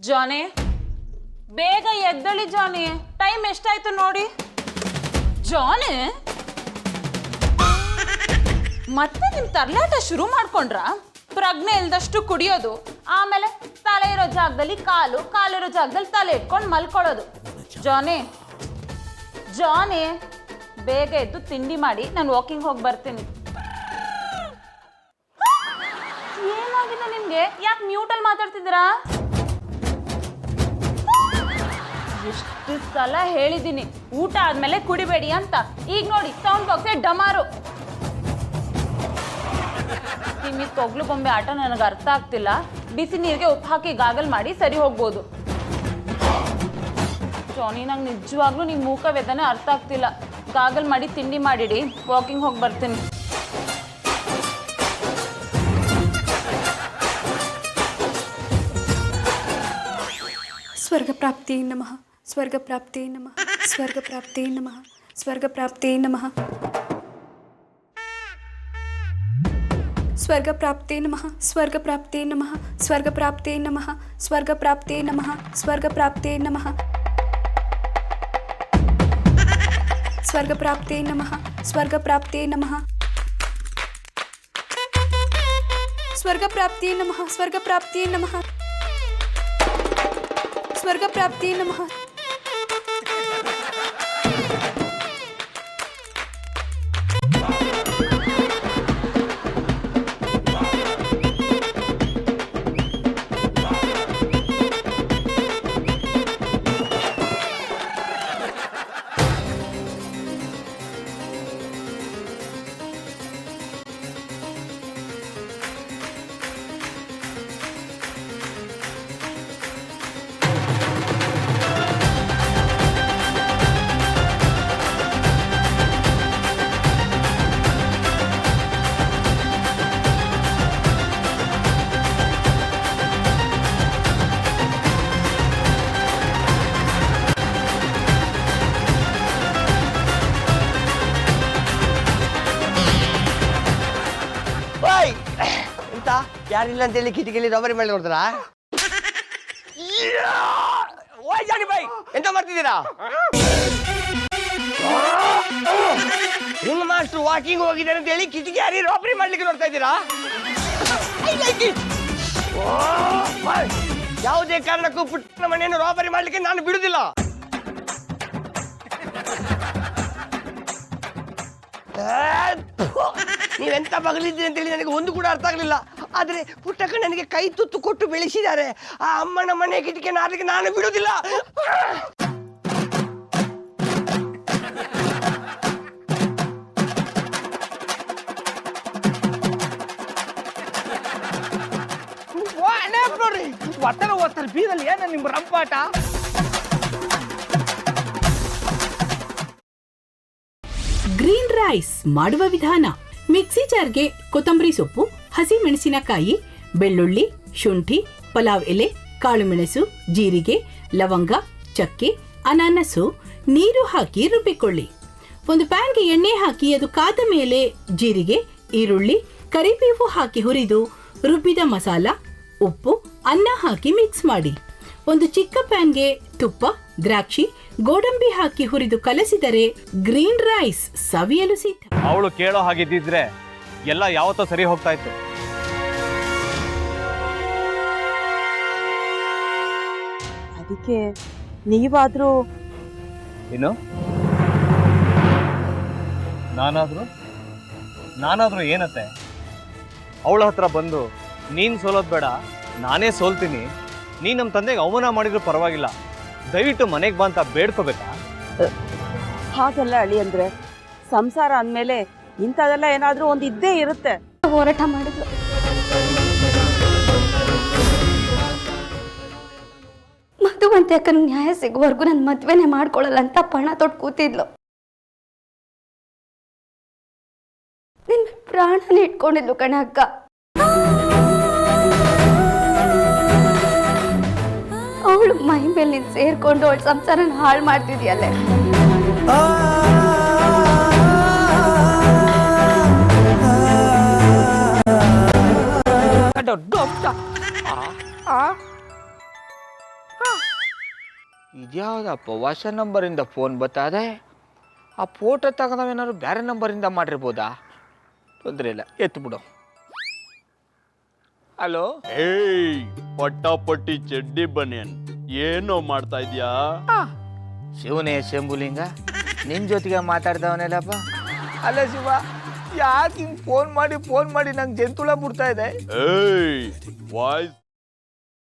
ಜಾನಿ, ಬೇಗ ಎದ್ದಳಿ ಜಾನಿ, ಟೈಮ್ ಎಷ್ಟಾಯ್ತು ನೋಡಿ. ಜಾನಿ, ಮತ್ತೆ ನಿಮ್ ತರ್ಲಾಟ ಶುರು ಮಾಡ್ಕೊಂಡ್ರ? ಪ್ರಜ್ಞೆ ಇಲ್ದಷ್ಟು ಕುಡಿಯೋದು, ಆಮೇಲೆ ತಲೆ ಇರೋ ಜಾಗದಲ್ಲಿ ಕಾಲು, ಕಾಲಿರೋ ಜಾಗದಲ್ಲಿ ತಲೆ ಇಟ್ಕೊಂಡು ಮಲ್ಕೊಳ್ಳೋದು. ಜಾನಿ ಜಾನಿ, ಬೇಗ ಎದ್ದು ತಿಂಡಿ ಮಾಡಿ, ನಾನು ವಾಕಿಂಗ್ ಹೋಗಿ ಬರ್ತೀನಿ. ಏನಾಗಿದೆ ನಿಮ್ಗೆ? ಯಾಕೆ ಮ್ಯೂಟಲ್ಲಿ ಮಾತಾಡ್ತಿದ್ದೀರಾ? ಎಷ್ಟು ಸಲ ಹೇಳಿದ್ದೀನಿ ಊಟ ಆದ್ಮೇಲೆ ಕುಡಿಬೇಡಿ ಅಂತ. ಈಗ ನೋಡಿ ಸೌಂಡ್ ಬಾಕ್ಸೇ ಡಮಾರು. ನಿಮಗೆ ತೊಗ್ಲು ಬೊಂಬೆ ಆಟ ನನಗೆ ಅರ್ಥ ಆಗ್ತಿಲ್ಲ. ಬಿಸಿ ನೀರಿಗೆ ಉಪ್ಪು ಹಾಕಿ ಗಾಗಲ್ ಮಾಡಿ ಸರಿ ಹೋಗ್ಬೋದು. ಜಾನಿ, ನಂಗೆ ನಿಜವಾಗ್ಲೂ ನಿಮ್ಮ ಮೂಕ ವೇದನೆ ಅರ್ಥ ಆಗ್ತಿಲ್ಲ. ಗಾಗಲ್ ಮಾಡಿ ತಿಂಡಿ ಮಾಡಿಡಿ, ವಾಕಿಂಗ್ ಹೋಗಿ ಬರ್ತೀನಿ. ಸ್ವರ್ಗ ಪ್ರಾಪ್ತಿ ನಮಃ, ಸ್ವರ್ಗ ಪ್ರಾಪ್ತಿ ನಮಃ, ಸ್ವರ್ಗ ಪ್ರಾಪ್ತಿ ನಮಃ, ಸ್ವರ್ಗ ಪ್ರಾಪ್ತಿ ನಮಃ, ಸ್ವರ್ಗ ಪ್ರಾಪ್ತಿ ನಮಃ, ಸ್ವರ್ಗ ಪ್ರಾಪ್ತಿ ನಮಃ, ಸ್ವರ್ಗ ಪ್ರಾಪ್ತಿ ನಮಃ, ಸ್ವರ್ಗ ಪ್ರಾಪ್ತಿ ನಮಃ, ಸ್ವರ್ಗ ಪ್ರಾಪ್ತಿ ನಮಃ, ಸ್ವರ್ಗ ಪ್ರಾಪ್ತಿ ನಮಃ, ಸ್ವರ್ಗ ಪ್ರಾಪ್ತಿ ನಮಃ, ಸ್ವರ್ಗ ಪ್ರಾಪ್ತಿ ನಮಃ, ಸ್ವರ್ಗ ಪ್ರಾಪ್ತಿ ನಮಃ, ಸ್ವರ್ಗ ಪ್ರಾಪ್ತಿ ನಮಃ. ಯಾರಿಲ್ಲ ಅಂತೇಳಿ ಕಿಟಕಿಲಿ ರೊಬರಿ ಮಾಡಿ ನೋಡ್ತಾರ. ಓಯ್ ಜಾನಿ ಬೈ, ಎಂತ ಮಾಡ್ತಿದ್ದೀರಾ? ಹಿಂಗ್ ಮಾಸ್ಟರ್ ವಾಕಿಂಗ್ ಹೋಗಿದ್ದಾರೆ ಅಂತ ಹೇಳಿ ಕಿಟಕಿ ಯಾರಿ ರೊಬರಿ ಮಾಡ್ಲಿಕ್ಕೆ ನೋಡ್ತಾ ಇದ್ದೀರಾ? ಯಾವುದೇ ಕಾರಣಕ್ಕೂ ಪುಟ್ಟ ಮನೆಯನ್ನು ರಾಬರಿ ಮಾಡ್ಲಿಕ್ಕೆ ನಾನು ಬಿಡುದಿಲ್ಲ. ನೀವೆಂತ ಬಗಲಿದ್ದೀರಿ ಅಂತೇಳಿ ನನಗೆ ಒಂದು ಕೂಡ ಅರ್ಥ ಆಗಲಿಲ್ಲ. ಆದ್ರೆ ಪುಟ್ಟಕ್ಕ ನನಗೆ ಕೈ ತುತ್ತು ಕೊಟ್ಟು ಬೆಳೆಸಿದ್ದಾರೆ. ಆ ಅಮ್ಮನ ಮನೆ ಕಿಟಕಿ ನಾರಿಗೆ ನಾನು ಬಿಡುವುದಿಲ್ಲ. ನೋಡ್ರಿ, ಒತ್ತರ ಬೀದಲ್ಲಿ ಏನ ನಿಮ್ ರಂಪಾಟ? ಗ್ರೀನ್ ರೈಸ್ ಮಾಡುವ ವಿಧಾನ: ಮಿಕ್ಸಿ ಜಾರ್ಗೆ ಕೊತ್ತಂಬರಿ ಸೊಪ್ಪು, ಹಸಿ ಮೆಣಸಿನಕಾಯಿ, ಬೆಳ್ಳುಳ್ಳಿ, ಶುಂಠಿ, ಪಲಾವ್ ಎಲೆ, ಕಾಳುಮೆಣಸು, ಜೀರಿಗೆ, ಲವಂಗ, ಚಕ್ಕೆ, ಅನಾನಸು, ನೀರು ಹಾಕಿ ರುಬ್ಬಿಕೊಳ್ಳಿ. ಒಂದು ಪ್ಯಾನ್ಗೆ ಎಣ್ಣೆ ಹಾಕಿ ಅದು ಕಾದ ಮೇಲೆ ಜೀರಿಗೆ, ಈರುಳ್ಳಿ, ಕರಿಬೇವು ಹಾಕಿ ಹುರಿದು ರುಬ್ಬಿದ ಮಸಾಲ, ಉಪ್ಪು, ಅನ್ನ ಹಾಕಿ ಮಿಕ್ಸ್ ಮಾಡಿ. ಒಂದು ಚಿಕ್ಕ ಪ್ಯಾನ್ಗೆ ತುಪ್ಪ, ದ್ರಾಕ್ಷಿ, ಗೋಡಂಬಿ ಹಾಕಿ ಹುರಿದು ಕಲಸಿದರೆ ಗ್ರೀನ್ ರೈಸ್ ಸವಿಯಲು ಸಿದ್ಧ. ಅವಳು ಕೇಳೋ ಹಾಗಿದ್ದಿದ್ರೆ ಎಲ್ಲ ಯಾವತ್ತೋ ಸರಿ ಹೋಗ್ತಾ ಇತ್ತು. ಅದಕ್ಕೆ ನೀವಾದ್ರೂ ಏನು? ನಾನಾದ್ರೂ ಏನತ್ತೆ? ಅವಳ ಹತ್ರ ಬಂದು ನೀನ್ ಸೋಲೋದ್ ಬೇಡ, ನಾನೇ ಸೋಲ್ತೀನಿ, ನೀನ್ ನಮ್ಮ ತಂದೆಗೆ ಅವಮಾನ ಮಾಡಿದ್ರು ಪರವಾಗಿಲ್ಲ, ದಯವಿಟ್ಟು ಮನೆಗೆ ಬಾ ಅಂತ ಬೇಡ್ಕೋಬೇಕಾ? ಹಾಗೆಲ್ಲ ಅಳಿ ಅಂದ್ರೆ ಸಂಸಾರ ಅಂದ್ಮೇಲೆ ಇಂಥದೆಲ್ಲ ಏನಾದ್ರೂ ಒಂದು ಇದ್ದೇ ಇರುತ್ತೆ. ಹೋರಾಟ ಮಾಡಿದ್ಲು. ಮಧುವಂತೆ ಅಕ್ಕನ ನ್ಯಾಯ ಸಿಗುವವರೆಗೂ ನನ್ನ ಮದ್ವೆನೆ ಮಾಡ್ಕೊಳ್ಳಲ್ಲ ಅಂತ ಪಣ ತೊಟ್ಟು ಕೂತಿದ್ಲು. ನಿನ್ನ ಪ್ರಾಣನೇ ಇಟ್ಕೊಂಡಿದ್ಲು ಕಣ ಅಕ್ಕ. ಅವಳು ಮೈ ಮೇಲೆ ನೀನು ಸೇರ್ಕೊಂಡು ಅವಳ ಸಂಸಾರನ ಹಾಳು ಮಾಡ್ತಿದ್ಯಲ್ಲೇ. ಇದ್ಯಾವುದಪ್ಪ ಹೊಸ ನಂಬರಿಂದ ಫೋನ್ ಬರ್ತದೆ. ಆ ಫೋಟೋ ತಗೊಂಡವೇನಾದ್ರು ಬೇರೆ ನಂಬರಿಂದ ಮಾಡಿರ್ಬೋದಾ? ತೊಂದರೆ ಇಲ್ಲ, ಎತ್ತು ಬಿಡು. ಹಲೋ, ಏಯ್ ಪಟ್ಟಾಪಟ್ಟಿ ಚಡ್ಡಿ ಬನಿಯನ್, ಏನೋ ಮಾಡ್ತಾ ಇದ್ಯಾ? ಶಿವನೇ ಶಂಭುಲಿಂಗ, ನಿನ್ನ ಜೊತೆಗೆ ಮಾತಾಡ್ದವನೇಲಪ್ಪ. ಅಲ್ಲ ಶಿವ, ಯಾಕೆ ಹಿಂಗೆ ಫೋನ್ ಮಾಡಿ ನಂಗೆ ಜಂತುಳ ಬಿಡ್ತಾ ಇದೆ? ಏಯ್ ವಾಯ್ಸ್